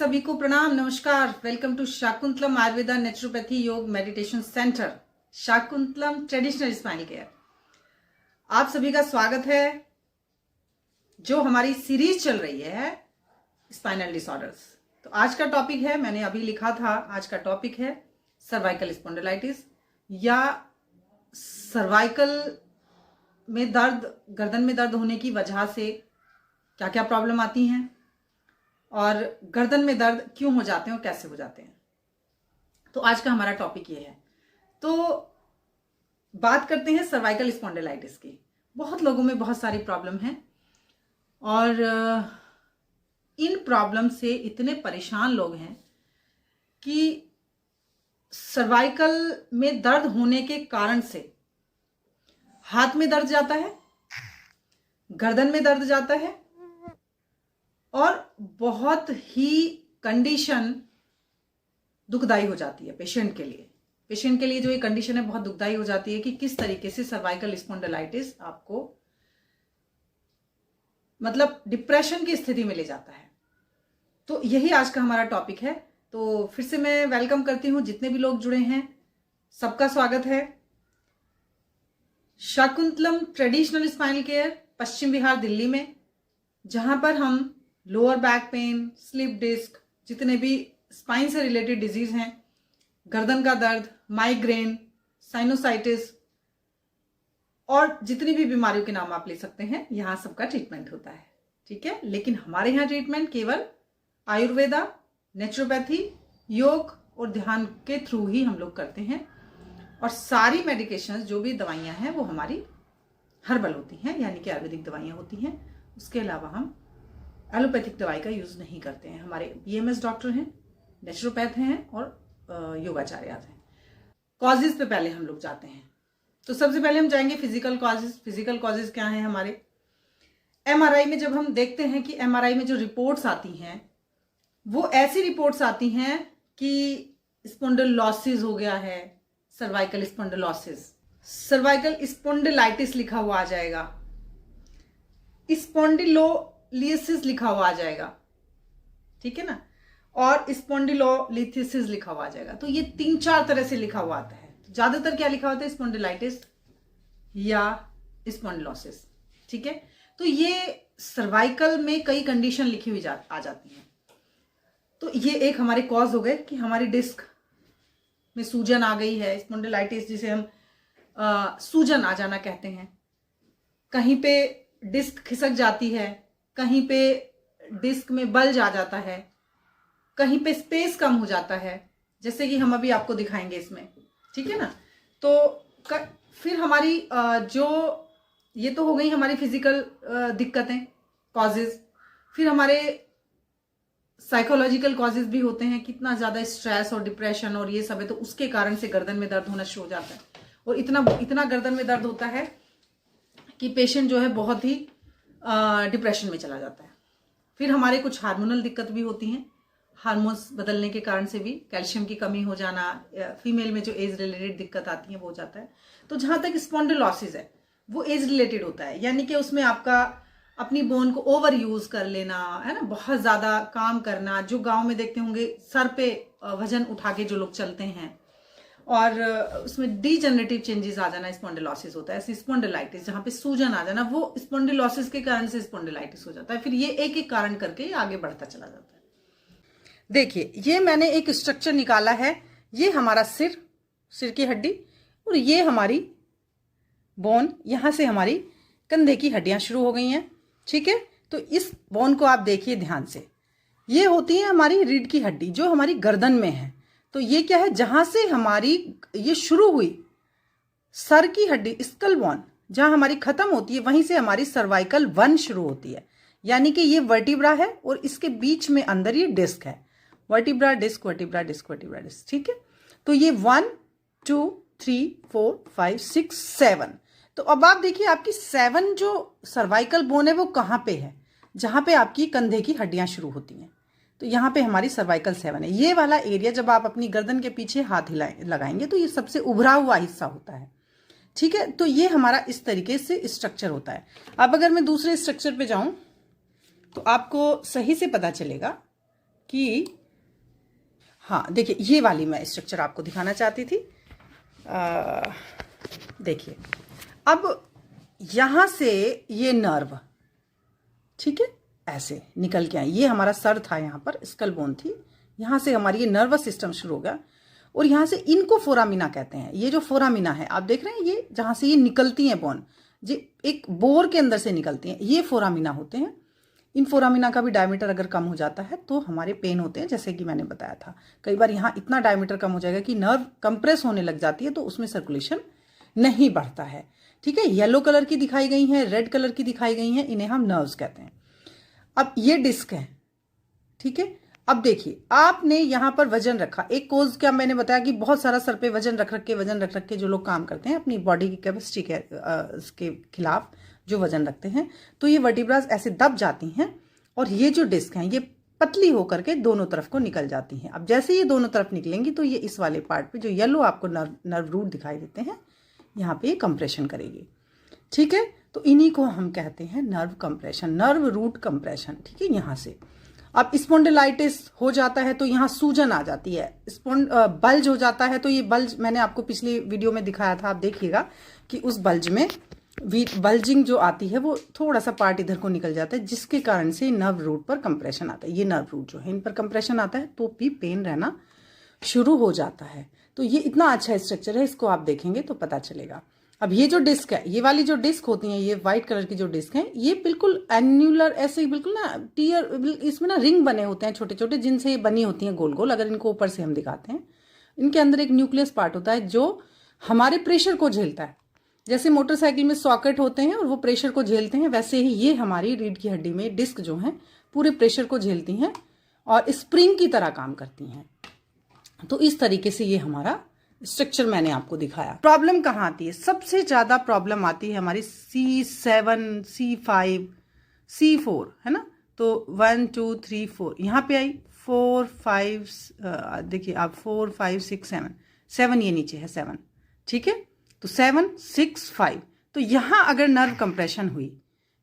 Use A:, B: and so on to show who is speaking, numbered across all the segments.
A: सभी को प्रणाम, नमस्कार। Welcome to Shakuntalam Ayurveda naturopathy yoga meditation centre, Shakuntalam traditional spinal care. आप सभी का स्वागत है। जो हमारी सीरीज चल रही है स्पाइनल डिसऑर्डर्स, तो आज का टॉपिक है, मैंने अभी लिखा था, आज का टॉपिक है सर्वाइकल स्पॉन्डिलाइटिस या सर्वाइकल में दर्द, गर्दन में दर्द होने की वजह से क्या क्या प्रॉब्लम आती हैं और गर्दन में दर्द क्यों हो जाते हैं और कैसे हो जाते हैं। तो आज का हमारा टॉपिक ये है। तो बात करते हैं सर्वाइकल स्पॉन्डिलाइटिस की। बहुत लोगों में बहुत सारी प्रॉब्लम है और इन प्रॉब्लम से इतने परेशान लोग हैं कि सर्वाइकल में दर्द होने के कारण से हाथ में दर्द जाता है, गर्दन में दर्द जाता है और बहुत ही कंडीशन दुखदाई हो जाती है पेशेंट के लिए। पेशेंट के लिए जो ये कंडीशन है बहुत दुखदाई हो जाती है कि किस तरीके से सर्वाइकल स्पॉन्डिलाइटिस आपको मतलब डिप्रेशन की स्थिति में ले जाता है। तो यही आज का हमारा टॉपिक है। तो फिर से मैं वेलकम करती हूं, जितने भी लोग जुड़े हैं सबका स्वागत है। Shakuntalam traditional spinal care, Paschim Vihar, Delhi में, जहां पर हम lower back pain, slip disc, जितने भी स्पाइन से रिलेटेड डिजीज हैं, गर्दन का दर्द, माइग्रेन, साइनोसाइटिस और जितनी भी बीमारियों के नाम आप ले सकते हैं, यहाँ सबका ट्रीटमेंट होता है। ठीक है, लेकिन हमारे यहाँ ट्रीटमेंट केवल आयुर्वेदा, नेचुरोपैथी, योग और ध्यान के थ्रू ही हम लोग करते हैं। और सारी मेडिकेशंस, जो भी दवाइयाँ हैं, वो हमारी हर्बल होती हैं, यानी कि आयुर्वेदिक दवाइयाँ होती हैं। उसके अलावा हम एलोपैथिक दवाई का यूज नहीं करते हैं। हमारे बीएमएस डॉक्टर हैं, नेचुरोपैथ हैं और योगाचार्य हैं। कॉजेज पे पहले हम लोग जाते हैं। तो सबसे पहले हम जाएंगे फिजिकल कॉजेज। फिजिकल कॉजेज क्या हैं हमारे? एमआरआई में जब हम देखते हैं कि एमआरआई में जो रिपोर्ट्स आती हैं वो ऐसी रिपोर्ट्स आती हैं कि स्पॉन्डिलोसिस हो गया है, सर्वाइकल स्पॉन्डिलोसिस, सर्वाइकल स्पॉन्डिलाइटिस लिखा हुआ आ जाएगा, स्पॉन्डिलोलिसिस लिखा हुआ आ जाएगा, ठीक है ना, और स्पॉन्डिलोलिथिसिस लिखा हुआ आ जाएगा। तो ये 3-4 तरह से लिखा हुआ आता है। तो ज्यादातर क्या लिखा होता है? स्पॉन्डिलाइटिस या स्पॉन्डिलोसिस। ठीक है, तो ये सर्वाइकल में कई कंडीशन लिखी हुई आ जाती हैं। तो ये एक हमारे कॉज हो गए कि हमारी डिस्क में सूजन आ गई है, स्पॉन्डिलाइटिस जिसे हम सूजन आ जाना कहते हैं। कहीं पे डिस्क खिसक जाती है, कहीं पे डिस्क में बल्ज आ जाता है, कहीं पे स्पेस कम हो जाता है, जैसे कि हम अभी आपको दिखाएंगे इसमें। ठीक है ना। तो फिर हमारी जो ये तो हो गई हमारी फिजिकल दिक्कतें, कॉजेज। फिर हमारे साइकोलॉजिकल कॉजेज भी होते हैं, कितना ज्यादा स्ट्रेस और डिप्रेशन और ये सब है, तो उसके कारण से गर्दन में दर्द होना शुरू हो जाता है। और इतना गर्दन में दर्द होता है कि पेशेंट जो है बहुत ही डिप्रेशन में चला जाता है। फिर हमारे कुछ हार्मोनल दिक्कत भी होती हैं। हार्मोन्स बदलने के कारण से भी कैल्शियम की कमी हो जाना, फीमेल में जो एज रिलेटेड दिक्कत आती है वो हो जाता है। तो जहां तक स्पॉन्डिलोसिस है वो एज रिलेटेड होता है, यानी कि उसमें आपका अपनी बोन को ओवर यूज कर लेना है ना, बहुत ज्यादा काम करना। जो गांव में देखते होंगे सर पे वजन उठा के जो लोग चलते हैं, और उसमें डीजनरेटिव चेंजेस आ जाना, स्पॉन्डिलोसिस होता है। स्पॉन्डिलाइटिस जहां पे सूजन आ जाना, वो स्पॉन्डिलोसिस के कारण से स्पॉन्डिलाइटिस हो जाता है। फिर ये एक एक कारण करके आगे बढ़ता चला जाता है। देखिए, ये मैंने एक स्ट्रक्चर निकाला है। ये हमारा सिर की हड्डी और ये हमारी बोन, यहां से हमारी कंधे की हड्डियां शुरू हो गई हैं। ठीक है, तो इस बोन को आप देखिए ध्यान से। ये होती है हमारी रीढ़ की हड्डी जो हमारी गर्दन में है। तो ये क्या है? जहां से हमारी ये शुरू हुई सर की हड्डी, स्कल बोन, जहां हमारी खत्म होती है, वहीं से हमारी सर्वाइकल 1 शुरू होती है। यानी कि ये वर्टिब्रा है और इसके बीच में अंदर ये डिस्क है। Vertebra disc, vertebra disc, vertebra disc. ठीक है, तो ये 1 2 3 4 5 6 7। तो अब आप देखिए आपकी 7 जो सर्वाइकल बोन है वो कहां पे है? जहां पे आपकी कंधे की हड्डियां शुरू होती हैं। तो यहाँ पे हमारी सर्वाइकल 7 है। ये वाला एरिया जब आप अपनी गर्दन के पीछे हाथ लगाएंगे तो ये सबसे उभरा हुआ हिस्सा होता है। ठीक है, तो ये हमारा इस तरीके से स्ट्रक्चर होता है। अब अगर मैं दूसरे स्ट्रक्चर पे जाऊं तो आपको सही से पता चलेगा
B: कि हाँ देखिए, ये वाली मैं स्ट्रक्चर आपको दिखाना चाहती थी। देखिए, अब यहाँ से ये नर्व, ठीक है, ऐसे निकल के आई, ये हमारा सर था, यहाँ पर स्कल बोन थी, यहाँ से हमारी ये नर्वस सिस्टम शुरू हो गया और यहाँ से इनको फोरामिना कहते हैं। ये जो फोरामिना है आप देख रहे हैं, ये जहाँ से ये निकलती हैं बोन, जी एक बोर के अंदर से निकलती हैं, ये फोरामिना होते हैं। इन फोरामिना का भी डायमीटर अगर कम हो जाता है तो हमारे पेन होते हैं, जैसे कि मैंने बताया था। कई बार यहाँ इतना डायमीटर कम हो जाएगा कि नर्व कंप्रेस होने लग जाती है, तो उसमें सर्कुलेशन नहीं बढ़ता है, ठीक है। येलो कलर की दिखाई गई हैं, रेड कलर की दिखाई गई हैं, इन्हें हम नर्व्स कहते हैं। अब ये डिस्क है, ठीक है। अब देखिए, आपने यहाँ पर वजन रखा, एक कोज क्या मैंने बताया कि बहुत सारा सर पे वजन रख रख के जो लोग काम करते हैं अपनी बॉडी की कैपेसिटी के खिलाफ जो वजन रखते हैं, तो ये वर्टिब्रास ऐसे दब जाती हैं और ये जो डिस्क हैं ये पतली होकर के दोनों तरफ को निकल जाती हैं। अब जैसे ये दोनों तरफ निकलेंगी तो ये इस वाले पार्ट पे जो येलो आपको नर्व रूट दिखाई देते हैं, यहाँ पे ये कंप्रेशन करेगी, ठीक है। तो इन्हीं को हम कहते हैं nerve compression, nerve root compression, ठीक है। यहाँ से अब स्पॉन्डिलाइटिस हो जाता है तो यहाँ सूजन आ जाती है, बल्ज हो जाता है, तो ये बल्ज मैंने आपको पिछली वीडियो में दिखाया था, आप देखिएगा कि उस बल्ज में बल्जिंग जो आती है वो थोड़ा सा पार्ट इधर को निकल जाता है, जिसके कारण से नर्व रूट पर कंप्रेशन आता है। ये नर्व रूट जो है इन पर कंप्रेशन आता है तो भी पेन रहना शुरू हो जाता है। तो ये इतना अच्छा स्ट्रक्चर है, इसको आप देखेंगे तो पता चलेगा। अब ये जो डिस्क है, ये वाली जो डिस्क होती है, ये व्हाइट कलर की जो डिस्क है, ये बिल्कुल एन्यूलर ऐसे बिल्कुल ना टीयर, इसमें ना रिंग बने होते हैं छोटे छोटे, जिनसे ये बनी होती हैं गोल गोल। अगर इनको ऊपर से हम दिखाते हैं, इनके अंदर एक न्यूक्लियस पार्ट होता है जो हमारे प्रेशर को झेलता है। जैसे मोटरसाइकिल में सॉकेट होते हैं और वो प्रेशर को झेलते हैं, वैसे ही ये हमारी रीढ़ की हड्डी में डिस्क जो है पूरे प्रेशर को झेलती हैं और स्प्रिंग की तरह काम करती हैं। तो इस तरीके से ये हमारा स्ट्रक्चर मैंने आपको दिखाया। प्रॉब्लम कहाँ आती है? सबसे ज्यादा प्रॉब्लम आती है हमारी C7, C5, C4, है ना। तो 1 2 3 4 यहाँ पे आई, 4 5 देखिए आप 4 5 6 7, 7 ये नीचे है 7, ठीक है। तो 7 6 5, तो यहाँ अगर नर्व कंप्रेशन हुई,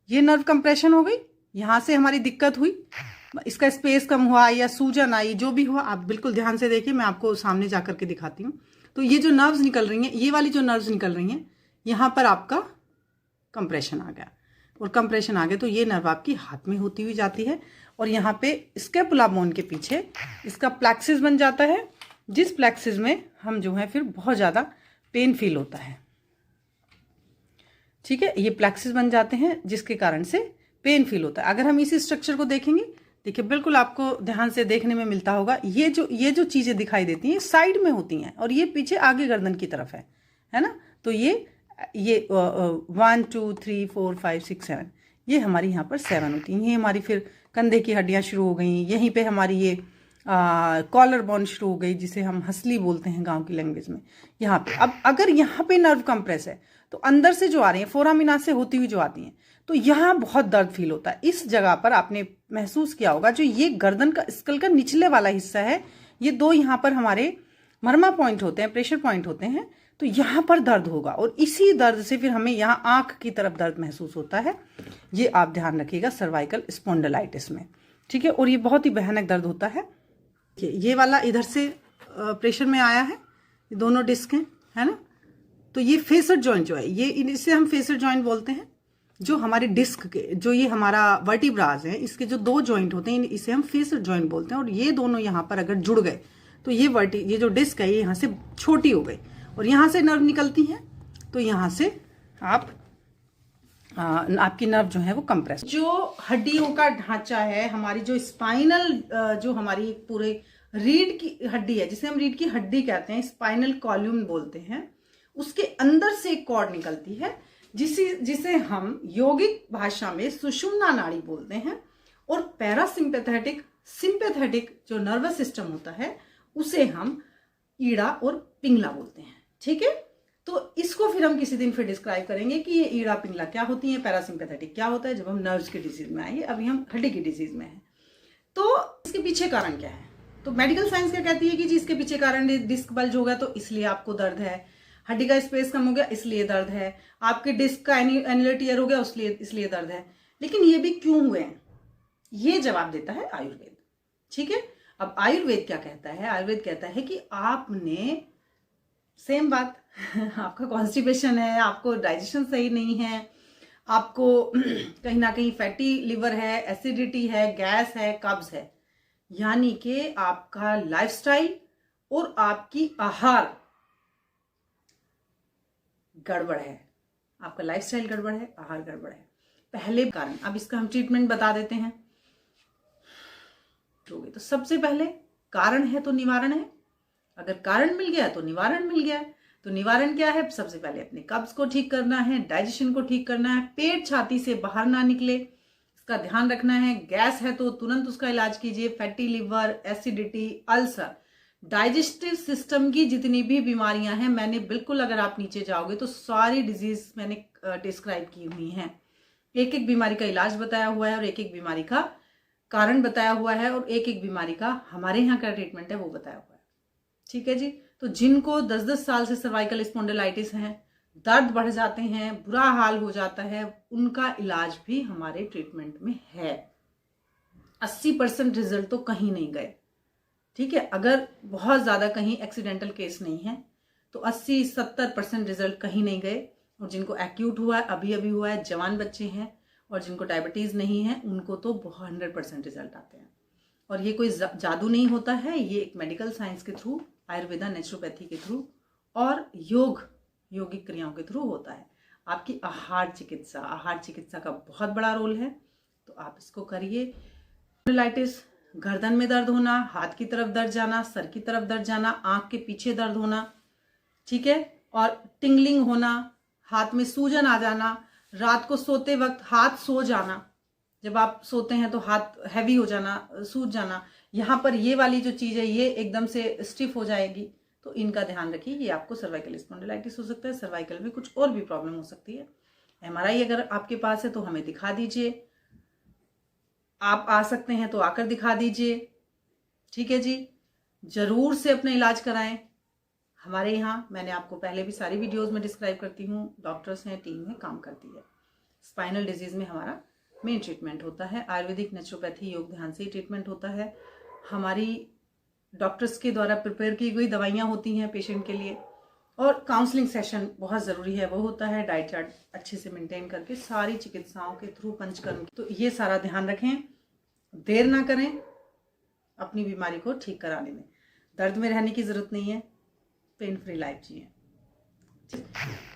B: ये नर्व कंप्रेशन हो गई, यहाँ से हमारी दिक्कत हुई, इसका स्पेस कम हुआ या सूजन आई, जो भी हुआ, आप बिल्कुल ध्यान से देखिए, मैं आपको सामने जाकर के दिखाती हूँ। तो ये जो नर्व्स निकल रही हैं, ये वाली जो नर्व्स निकल रही हैं, यहाँ पर आपका कंप्रेशन आ गया, और कंप्रेशन आ गया तो ये नर्व आपकी हाथ में होती हुई जाती है और यहाँ पे स्कैपुला बोन के पीछे इसका प्लेक्सिस बन जाता है, जिस प्लेक्सिस में हम जो है फिर बहुत ज़्यादा पेन फील होता है, ठीक है। ये प्लेक्सिस बन जाते हैं जिसके कारण से पेन फील होता है। अगर हम इसी स्ट्रक्चर को देखेंगे, देखिए बिल्कुल आपको ध्यान से देखने में मिलता होगा, ये जो चीजें दिखाई देती हैं साइड में होती हैं और ये पीछे आगे गर्दन की तरफ है ना। तो ये 1 2 3 4 5 6 7, ये हमारी यहाँ पर 7 होती हैं। ये हमारी फिर कंधे की हड्डियाँ शुरू हो गई, यहीं पे हमारी ये कॉलर बोन शुरू हो गई, जिसे हम हंसली बोलते हैं गांव की लैंग्वेज में, यहाँ पे। अब अगर यहाँ पे नर्व कंप्रेस है तो अंदर से जो आ रही है, फोरामिना से होती हुई जो आती हैं, तो यहाँ बहुत दर्द फील होता है। इस जगह पर आपने महसूस किया होगा, जो ये गर्दन का स्कल का निचले वाला हिस्सा है, ये दो यहाँ पर हमारे मर्मा पॉइंट होते हैं, प्रेशर पॉइंट होते हैं, तो यहाँ पर दर्द होगा और इसी दर्द से फिर हमें यहाँ आंख की तरफ दर्द महसूस होता है। ये आप ध्यान रखिएगा सर्वाइकल स्पॉन्डिलाइटिस में, ठीक है। और ये बहुत ही भयानक दर्द होता है। ये वाला इधर से प्रेशर में आया है, ये दोनों डिस्क हैं, है ना। तो ये फेसर जॉइंट जो है, ये इसे हम फेसर जॉइंट बोलते हैं। जो हमारे डिस्क के, जो ये हमारा वर्टिब्रास है, इसके जो दो जॉइंट होते हैं, इसे हम फेसर जॉइंट बोलते हैं। और ये दोनों यहाँ पर अगर जुड़ गए तो ये जो डिस्क है ये यहाँ से छोटी हो गई और यहाँ से नर्व निकलती हैं, तो यहाँ से आपकी नर्व जो है वो कंप्रेस। जो हड्डियों का ढांचा है, हमारी जो स्पाइनल, जो हमारी पूरे रीढ़ की हड्डी है, जिसे हम रीढ़ की हड्डी कहते हैं, स्पाइनल कॉलम बोलते हैं, उसके अंदर से एक कॉर्ड निकलती है, जिसे हम यौगिक भाषा में सुषुम्ना नाड़ी बोलते हैं। और पैरासिम्पैथेटिक, सिंपैथेटिक जो नर्वस सिस्टम होता है, उसे हम ईड़ा और पिंगला बोलते हैं, ठीक है। तो इसको फिर हम किसी दिन फिर डिस्क्राइब करेंगे कि ये ईड़ा पिंगला क्या होती है, पैरासिम्पैथेटिक क्या होता है, जब हम नर्व्स के डिजीज में आएंगे। अभी हम हड्डी की डिजीज में हैं। तो इसके पीछे कारण क्या है? तो मेडिकल साइंस क्या कहती है कि जी इसके पीछे कारण डिस्क बल्ज होगा तो इसलिए आपको दर्द है, हड्डी का स्पेस कम हो गया इसलिए दर्द है, आपके डिस्क का एन्युलर टियर हो गया इसलिए दर्द है। लेकिन ये भी क्यों हुए हैं, ये जवाब देता है आयुर्वेद।
A: ठीक है। अब आयुर्वेद क्या कहता है? आयुर्वेद कहता है कि आपने सेम बात आपका कॉन्स्टिपेशन है, आपको डाइजेशन सही नहीं है, आपको कहीं ना कहीं फैटी लिवर है, एसिडिटी है, गैस है, कब्ज है, यानी कि आपका लाइफस्टाइल और आपकी आहार गड़बड़ है। आपका लाइफस्टाइल गड़बड़ है, आहार गड़बड़ है, पहले कारण। अब इसका हम ट्रीटमेंट बता देते हैं। तो सबसे पहले कारण है तो निवारण है। अगर कारण मिल गया तो निवारण मिल गया। तो निवारण क्या है? सबसे पहले अपने कब्ज को ठीक करना है, डाइजेशन को ठीक करना है, पेट छाती से बाहर ना निकले, इसका ध्यान रखना है। गैस है तो तुरंत उसका इलाज कीजिए। Fatty liver, acidity, ulcer, digestive system की जितनी भी बीमारियां हैं, मैंने बिल्कुल, अगर आप नीचे जाओगे तो सारी डिजीज मैंने डिस्क्राइब की हुई हैं। एक एक बीमारी का इलाज बताया हुआ है और एक एक बीमारी का कारण बताया हुआ है और एक एक बीमारी का हमारे यहाँ का ट्रीटमेंट है वो बताया हुआ है। ठीक है जी। तो जिनको 10-10 साल से सर्वाइकल स्पॉन्डिलाइटिस है, दर्द बढ़ जाते हैं, बुरा हाल हो जाता है, उनका इलाज भी हमारे ट्रीटमेंट में है। 80% रिजल्ट तो कहीं नहीं गए। ठीक है। अगर बहुत ज्यादा कहीं एक्सीडेंटल केस नहीं है तो 80-70% रिजल्ट कहीं नहीं गए। और जिनको एक्यूट हुआ है, अभी अभी हुआ है, जवान बच्चे हैं और जिनको डायबिटीज नहीं है, उनको तो 100% रिजल्ट आते हैं। और ये कोई जादू नहीं होता है, ये एक मेडिकल साइंस के थ्रू, आयुर्वेदा नेचुरोपैथी के थ्रू और योगिक क्रियाओं के थ्रू होता है। आपकी आहार चिकित्सा का बहुत बड़ा रोल है, तो आप इसको करिए। स्पॉन्डिलाइटिस, गर्दन में दर्द होना, हाथ की तरफ दर्द जाना, सर की तरफ दर्द जाना, आंख के पीछे दर्द होना, ठीक है, और टिंगलिंग होना, हाथ में सूजन आ जाना, रात को सोते वक्त हाथ सो जाना, जब आप सोते हैं तो हाथ हैवी हो जाना, सूज जाना, यहाँ पर ये वाली जो चीज है ये एकदम से स्टिफ हो जाएगी, तो इनका ध्यान रखिए। ये आपको सर्वाइकल स्पॉन्डिलाइटिस हो सकता है। सर्वाइकल में कुछ और भी प्रॉब्लम हो सकती है। MRI अगर आपके पास है तो हमें दिखा दीजिए। आप आ सकते हैं तो आकर दिखा दीजिए। ठीक है जी। जरूर से अपना इलाज कराएं। हमारे यहाँ, मैंने आपको पहले भी सारी वीडियोस में डिस्क्राइब करती हूँ, डॉक्टर्स हैं, टीम है, काम करती है। स्पाइनल डिजीज में हमारा मेन ट्रीटमेंट होता है। आयुर्वेदिक, नेचुरोपैथी, योग ध्यान से ही ट्रीटमेंट होता है। हमारी डॉक्टर्स के द्वारा प्रिपेयर की गई दवाइयाँ होती हैं पेशेंट के लिए, और काउंसलिंग सेशन बहुत ज़रूरी है, वो होता है। डाइट चार्ट अच्छे से मेंटेन करके सारी चिकित्साओं के थ्रू, पंचकर्म, तो ये सारा ध्यान रखें। देर ना करें अपनी बीमारी को ठीक कराने में। दर्द में रहने की ज़रूरत नहीं है, पेन फ्री लाइफ जिए।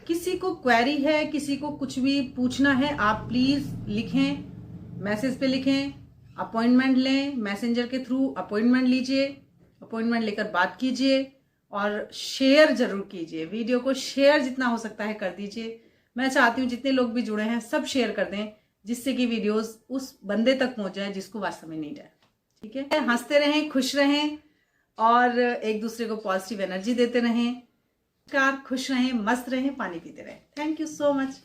A: किसी को क्वेरी है, किसी को कुछ भी पूछना है, आप प्लीज लिखें, मैसेज पे लिखें, अपॉइंटमेंट लें, मैसेंजर के थ्रू अपॉइंटमेंट लीजिए, अपॉइंटमेंट लेकर बात कीजिए और शेयर जरूर कीजिए। वीडियो को शेयर जितना हो सकता है कर दीजिए। मैं चाहती हूँ जितने लोग भी जुड़े हैं सब शेयर कर दें, जिससे कि वीडियोस उस बंदे तक पहुंच जाए जिसको वास्तव में नीड है। ठीक है। हंसते रहें, खुश रहें और एक दूसरे को पॉजिटिव एनर्जी देते रहें। खुश रहें, मस्त रहें, पानी पीते रहें। Thank you so much.